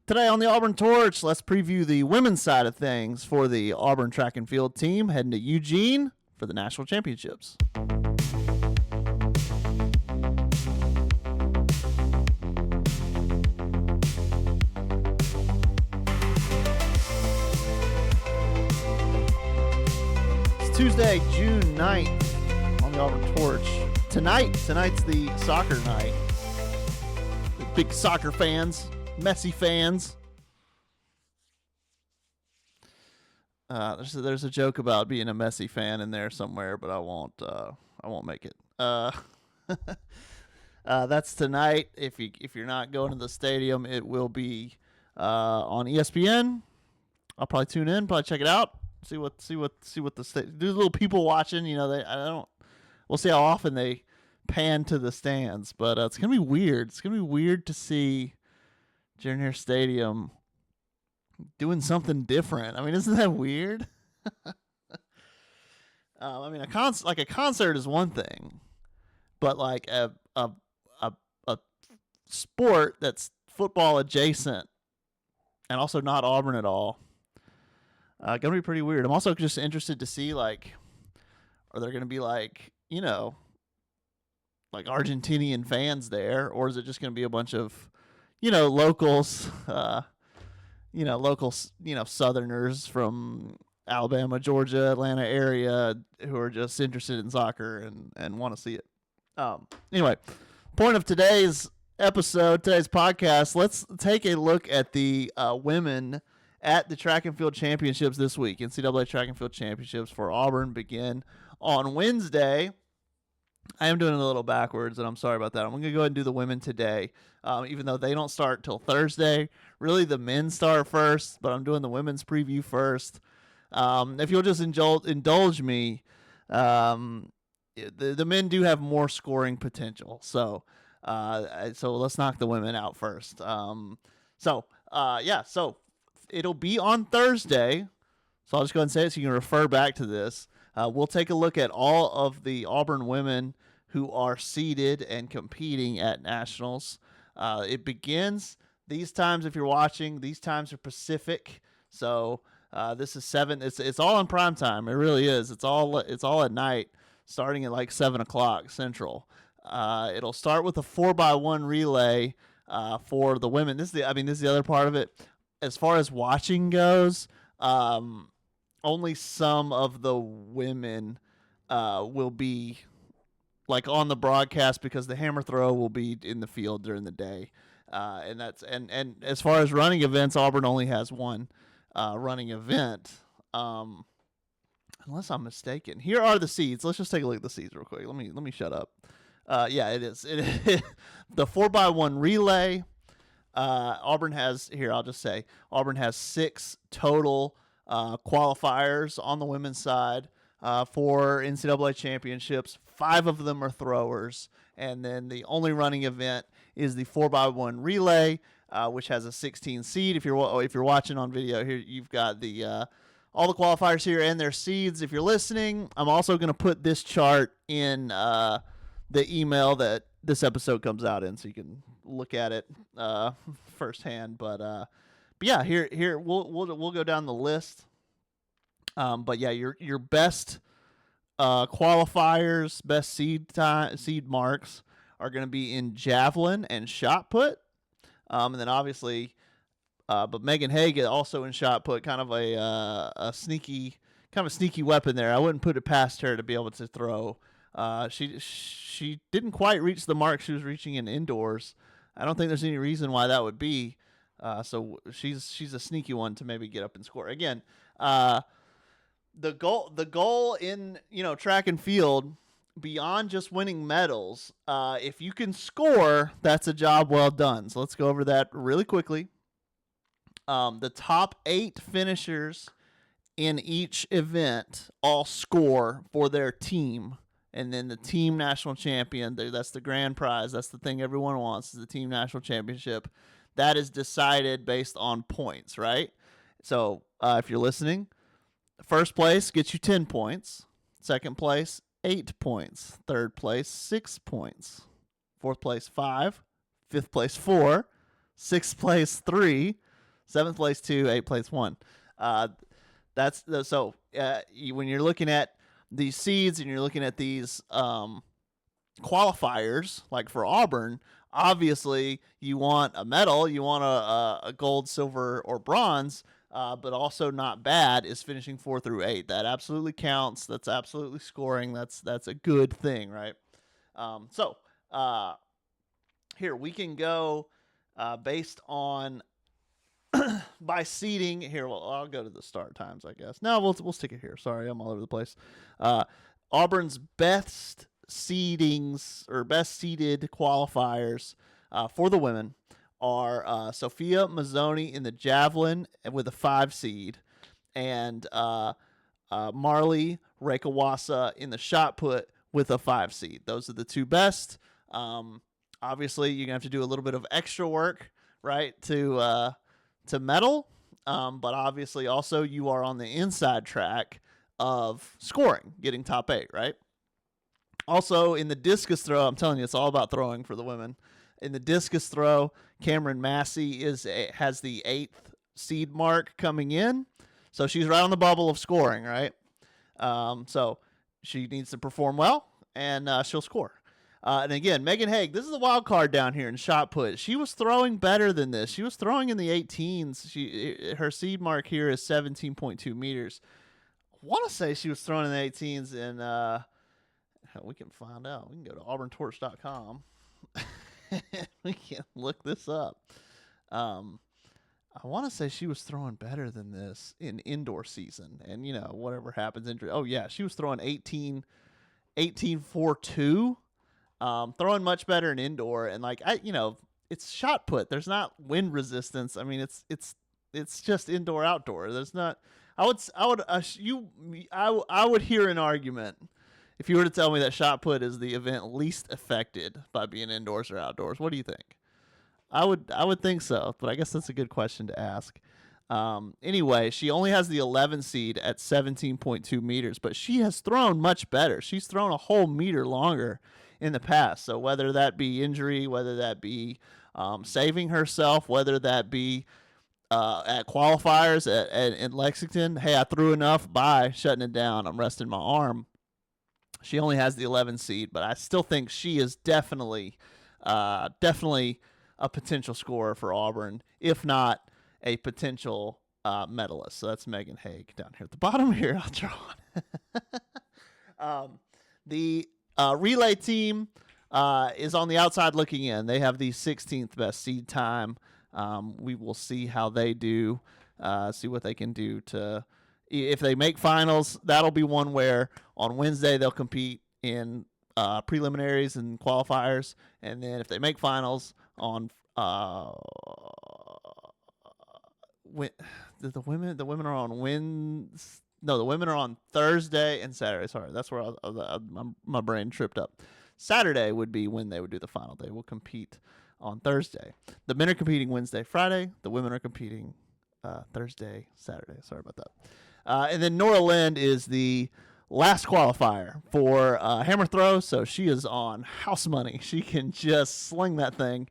Today on the Auburn Torch, let's preview the women's side of things for the Auburn track and field team heading to Eugene for the national championships. It's Tuesday, June 9th on the Auburn Torch. Tonight's the soccer night. The big soccer fans. Messi fans. There's a joke about being a Messi fan in there somewhere, but I won't make it. That's tonight. If you're not going to the stadium, it will be on ESPN. I'll probably tune in, probably check it out, see what the do little people watching. You know, we'll see how often they pan to the stands, but it's gonna be weird. It's gonna be weird to see Junior Stadium doing something different. I mean, isn't that weird? I mean, a concert is one thing, but like a sport that's football adjacent and also not Auburn at all, gonna be pretty weird. I'm also just interested to see, like, are there gonna be like Argentinian fans there, or is it just gonna be a bunch of locals, Southerners from Alabama, Georgia, Atlanta area who are just interested in soccer and want to see it. Anyway, point of today's podcast, let's take a look at the women at the track and field championships this week. NCAA track and field championships for Auburn begin on Wednesday. I am doing it a little backwards, and I'm sorry about that. I'm going to go ahead and do the women today, even though they don't start till Thursday. Really, the men start first, but I'm doing the women's preview first. If you'll just indulge me, the men do have more scoring potential. So let's knock the women out first. So it'll be on Thursday. So I'll just go ahead and say it so you can refer back to this. We'll take a look at all of the Auburn women who are seeded and competing at nationals. It begins these times. If you're watching, these times are Pacific. So this is 7. It's all in prime time. It really is. It's all at night, starting at like 7:00 Central. It'll start with a 4x1 relay for the women. This is the other part of it. As far as watching goes, only some of the women will be like on the broadcast because the hammer throw will be in the field during the day, and as far as running events, Auburn only has one running event, unless I'm mistaken. Here are the seeds. Let's just take a look at the seeds real quick. Let me shut up. It is the 4x1 relay. Auburn has 6 total qualifiers on the women's side for NCAA championships. 5 of them are throwers, and then the only running event is the 4x1 relay, which has a 16 seed. If you're watching on video here, you've got the all the qualifiers here and their seeds. If you're listening, I'm also going to put this chart in the email that this episode comes out in, so you can look at it firsthand. But yeah, here we'll go down the list. But yeah, your best qualifiers, best seed marks are going to be in javelin and shot put, and then obviously, but Megan Haig also in shot put, kind of a sneaky weapon there. I wouldn't put it past her to be able to throw. She didn't quite reach the mark she was reaching in indoors. I don't think there's any reason why that would be. So she's a sneaky one to maybe get up and score. Again, the goal in track and field, beyond just winning medals, if you can score, that's a job well done. So let's go over that really quickly. The top 8 finishers in each event all score for their team. And then the team national champion, that's the grand prize. That's the thing everyone wants, is the team national championship. That is decided based on points, right? So if you're listening, first place gets you 10 points. Second place, 8 points. Third place, 6 points. Fourth place, 5. Fifth place, 4. Sixth place, 3. 7th place 2, 8th place 1. When you're looking at these seeds and you're looking at these qualifiers, like for Auburn, obviously you want a medal, you want a gold, silver, or bronze, but also not bad is finishing 4 through 8. That absolutely counts. That's absolutely scoring. That's a good thing, right? Here we can go based on by seeding. Here, well, I'll go to the start times, I guess. No, we'll stick it here. Sorry, I'm all over the place. Auburn's best seedings or best seeded qualifiers for the women are Sophia Mazzoni in the javelin with a 5 seed, and Marley Rekawasa in the shot put with a 5 seed. Those are the 2 best. Obviously, you're gonna have to do a little bit of extra work, right, to medal. But obviously, also you are on the inside track of scoring, getting top 8, right? Also, in the discus throw, I'm telling you, it's all about throwing for the women. In the discus throw, Cameron Massey has the 8th seed mark coming in. So she's right on the bubble of scoring, right? So she needs to perform well, and she'll score. And again, Megan Haig, this is the wild card down here in shot put. She was throwing better than this. She was throwing in the 18s. Her seed mark here is 17.2 meters. I want to say she was throwing in the 18s, and we can find out. We can go to auburntorch.com. We can look this up. I want to say she was throwing better than this in indoor season. And, whatever happens. Oh, yeah, she was throwing 18.42. Throwing much better in indoor. And, it's shot put. There's not wind resistance. I mean, it's just indoor, outdoor. There's not. I would hear an argument if you were to tell me that shot put is the event least affected by being indoors or outdoors. What do you think? I would think so, but I guess that's a good question to ask. Anyway, she only has the 11 seed at 17.2 meters, but she has thrown much better. She's thrown a whole meter longer in the past. So whether that be injury, whether that be saving herself, whether that be at qualifiers in Lexington, hey, I threw enough by shutting it down. I'm resting my arm. She only has the 11 seed, but I still think she is definitely a potential scorer for Auburn, if not a potential medalist. So that's Megan Haig down here at the bottom here. I'll draw on. The relay team is on the outside looking in. They have the 16th best seed time. We will see how they do, see what they can do to. If they make finals, that'll be one where on Wednesday they'll compete in preliminaries and qualifiers, and then if they make finals on the women are on Wednesday. No, the women are on Thursday and Saturday. Sorry, that's where my brain tripped up. Saturday would be when they would do the final. They will compete on Thursday. The men are competing Wednesday, Friday. The women are competing Thursday, Saturday. Sorry about that. And then Nora Lind is the last qualifier for hammer throw, so she is on house money. She can just sling that thing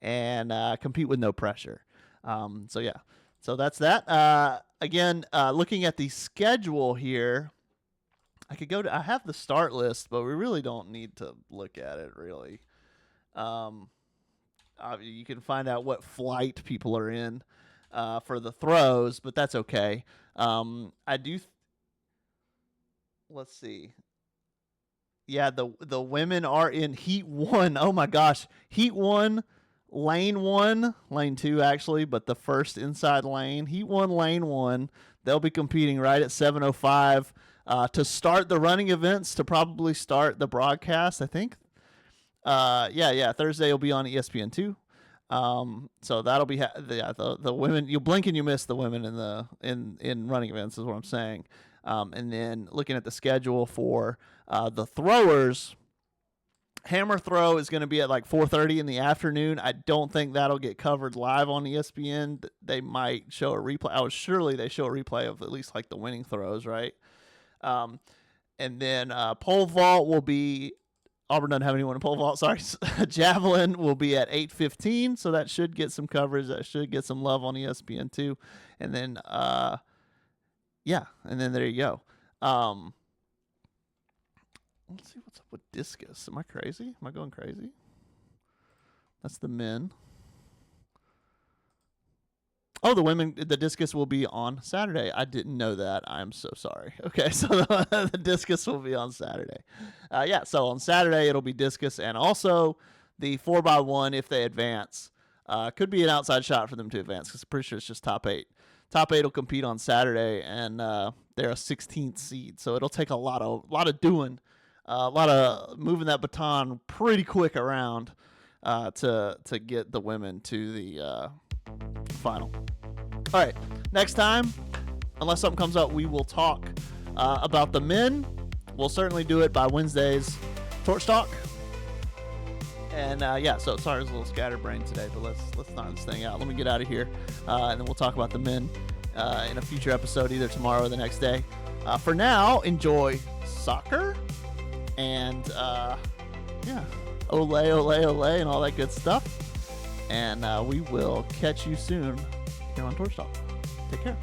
and compete with no pressure. So that's that. Again, looking at the schedule here, I have the start list, but we really don't need to look at it, really. You can find out what flight people are in for the throws, but that's okay. Let's see. Yeah, the women are in Heat 1. Oh, my gosh. Heat 1. Lane 1, Lane 2 actually, but the first inside lane. Heat 1, Lane 1. They'll be competing right at 7:05 to start the running events, to probably start the broadcast, I think. Thursday will be on ESPN2. So that'll be the women. You blink and you miss the women in running events is what I'm saying. And then looking at the schedule for the throwers. Hammer throw is going to be at like 4:30 in the afternoon. I don't think that'll get covered live on ESPN. They might show a replay. Surely they show a replay of at least like the winning throws, right? And then pole vault will be Auburn doesn't have anyone in pole vault. Sorry. Javelin will be at 8:15, so that should get some coverage. That should get some love on ESPN too. And then, and then there you go. Let's see what's up with discus. Am I crazy? Am I going crazy? That's the men. Oh, the women, the discus will be on Saturday. I didn't know that. I'm so sorry. Okay, so the discus will be on Saturday. So on Saturday it'll be discus and also the 4x1 if they advance. Could be an outside shot for them to advance because I'm pretty sure it's just top 8. Top 8 will compete on Saturday, and they're a 16th seed, so it'll take a lot of doing, a lot of moving that baton pretty quick around to get the women to the final. All right, next time, unless something comes up, we will talk about the men. We'll certainly do it by Wednesday's Torch Talk. And so sorry, it's a little scatterbrained today, but let's knock this thing out. Let me get out of here, and then we'll talk about the men in a future episode, either tomorrow or the next day. For now, enjoy soccer, and ole, ole, ole, and all that good stuff. And we will catch you soon here on Torch Talk. Take care.